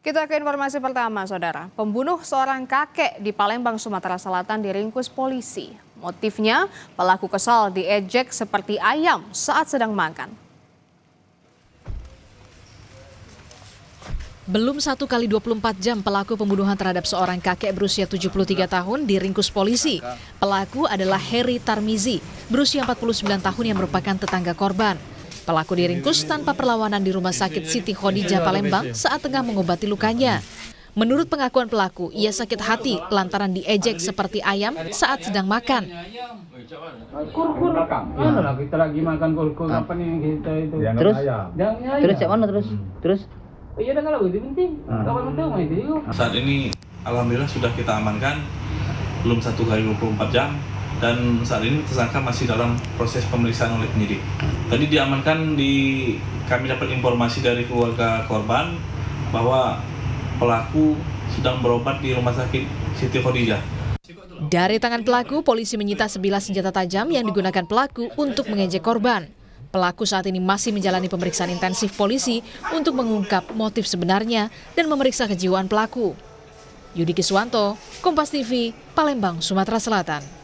Kita ke informasi pertama, Saudara. Pembunuh seorang kakek di Palembang, Sumatera Selatan diringkus polisi. Motifnya, pelaku kesal diejek seperti ayam saat sedang makan. Belum 1 kali 24 jam pelaku pembunuhan terhadap seorang kakek berusia 73 tahun diringkus polisi. Pelaku adalah Heri Tarmizi, berusia 49 tahun yang merupakan tetangga korban. Pelaku diringkus tanpa perlawanan di Rumah Sakit Siti Khadijah Palembang saat tengah mengobati lukanya. Menurut pengakuan pelaku, ia sakit hati lantaran diejek seperti ayam saat sedang makan. Kita lagi makan kur-kur apa nih kita itu. Terus cak mana terus? Iya dah kalau itu penting. Kawan tahu mah itu. Saat ini alhamdulillah sudah kita amankan belum 1 kali 24 jam dan saat ini tersangka masih dalam proses pemeriksaan oleh penyidik. Tadi diamankan kami dapat informasi dari keluarga korban bahwa pelaku sedang berobat di Rumah Sakit Siti Khadijah. Dari tangan pelaku, polisi menyita sebilah senjata tajam yang digunakan pelaku untuk mengejek korban. Pelaku saat ini masih menjalani pemeriksaan intensif polisi untuk mengungkap motif sebenarnya dan memeriksa kejiwaan pelaku. Yudi Kiswanto, Kompas TV, Palembang, Sumatera Selatan.